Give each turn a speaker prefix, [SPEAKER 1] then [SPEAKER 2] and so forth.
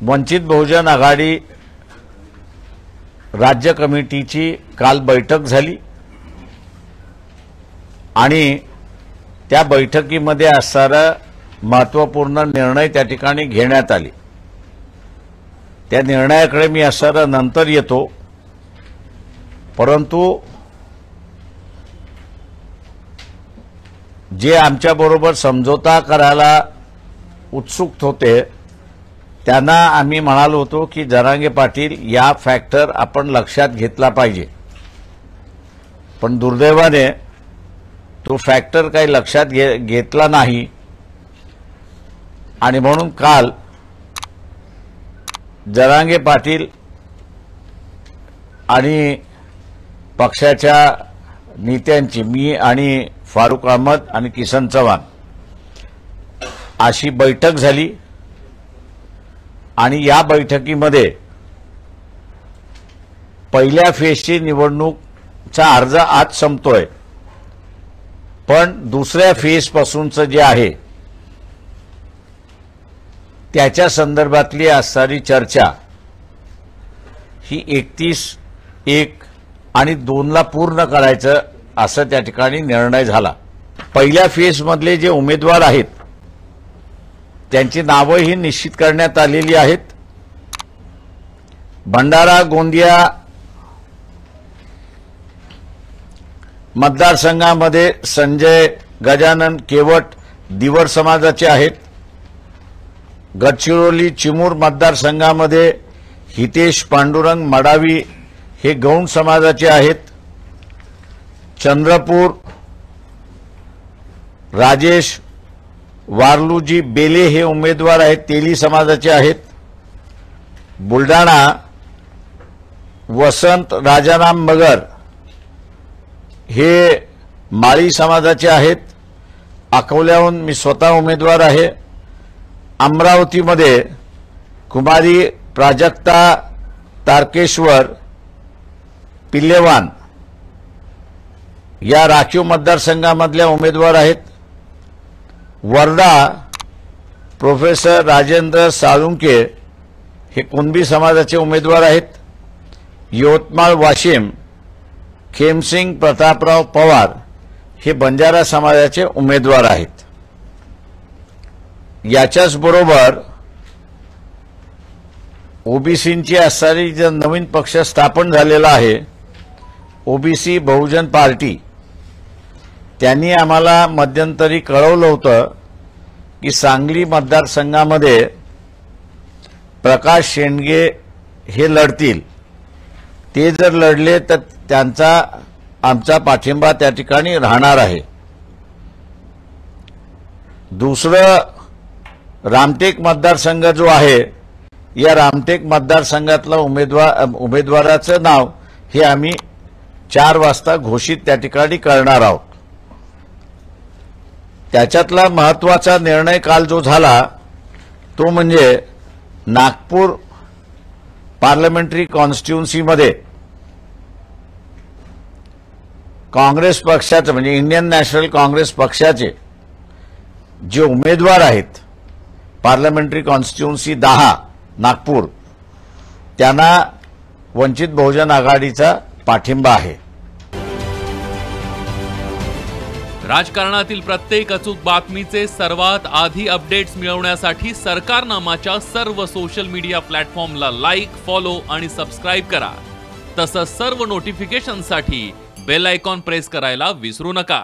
[SPEAKER 1] वंचित बहुजन आघाडी राज्य कमिटीची काल बैठक झाली आणि त्या बैठकीमध्ये असणारा महत्त्वपूर्ण निर्णय त्या ठिकाणी घेण्यात आले। त्या निर्णयाकडे मी असणारा नंतर येतो, परंतु जे आमच्याबरोबर समझोता करायला उत्सुक होते त्यांना आम्ही म्हणालो होतो की जरांगे पाटील या फॅक्टर आपण लक्षात घेतला पाहिजे, पण दुर्दैवाने तो फॅक्टर काही लक्षात घेतला नाही आणि म्हणून काल जरांगे पाटील आणि पक्षाच्या नेत्यांची, मी आणि फारूक अहमद आणि किसन चव्हाण अशी बैठक झाली आणि या बैठकीमध्ये पहिल्या फेजची निवडणूकचा अर्ज आज संपतोय, पण दुसऱ्या फेज पासूनचं जे आहे त्याच्या संदर्भातली असणारी चर्चा ही 31/1 आणि 2 ला पूर्ण करायचं असं त्या ठिकाणी निर्णय झाला। पहिल्या फेज मधले जे उमेदवार आहेत त्यांची नावं ही निश्चित करण्यात आलेली आहेत। भंडारा गोंदिया मतदारसंघामध्ये संजय गजानन केवट दिवर समाजाचे आहेत। गडचिरोली चिमूर मतदारसंघामध्ये हितेश पांडुरंग मडावी हे गौंड समाजाचे आहेत। चंद्रपूर राजेश वारलूजी बेले हे उमेदवार आहेत, तेली समाजाचे आहेत। बुलढाणा वसंत राजाराम मगर हे माळी समाजाचे आहेत। अकोल्याहून मी स्वतः उमेदवार आहे। अमरावतीमध्ये कुमारी प्राजक्ता तारकेश्वर पिल्लेवान या राखीव मतदारसंघामधल्या उमेदवार आहेत। वर्धा प्रोफेसर राजेंद्र साळुंके हे कुणबी समाजाचे उमेदवार आहेत। यवतमाळ वाशिम खेमसिंग प्रतापराव पवार हे बंजारा समाजाचे उमेदवार आहेत। याच्याच बरोबर ओबीसींची असणारी जो नवीन पक्ष स्थापन झालेला आहे ओबीसी बहुजन पार्टी, त्यांनी आम्हाला मध्यंतरी कळवलं होतं की सांगली मतदारसंघामध्ये प्रकाश शेंडगे हे लढतील। ते जर लढले तर त्यांचा आमचा पाठिंबा त्या ठिकाणी राहणार आहे। दुसरं रामटेक मतदारसंघ जो आहे, या रामटेक मतदारसंघातला उमेदवाराचं नाव हे आम्ही 4 वाजता घोषित त्या ठिकाणी करणार आहोत। त्याच्यातला महत्त्वाचा निर्णय काल जो झाला तो म्हणजे नागपूर पार्लमेंटरी कॉन्स्टिट्युएन्सीमध्ये काँग्रेस पक्षाचे म्हणजे इंडियन नॅशनल काँग्रेस पक्षाचे जे उमेदवार आहेत पार्लमेंटरी कॉन्स्टिट्युएन्सी 10 नागपूर, त्यांना वंचित बहुजन आघाडीचा पाठिंबा आहे।
[SPEAKER 2] राजकारणातील प्रत्येक अचूक बातमीचे सर्वात आधी अपडेट्स मिळवण्यासाठी सरकारनामाच्या सर्व सोशल मीडिया प्लॅटफॉर्मला लाईक, फॉलो आणि सबस्क्राइब करा। तसंच सर्व नोटिफिकेशनसाठी बेल आयकॉन प्रेस करायला विसरू नका।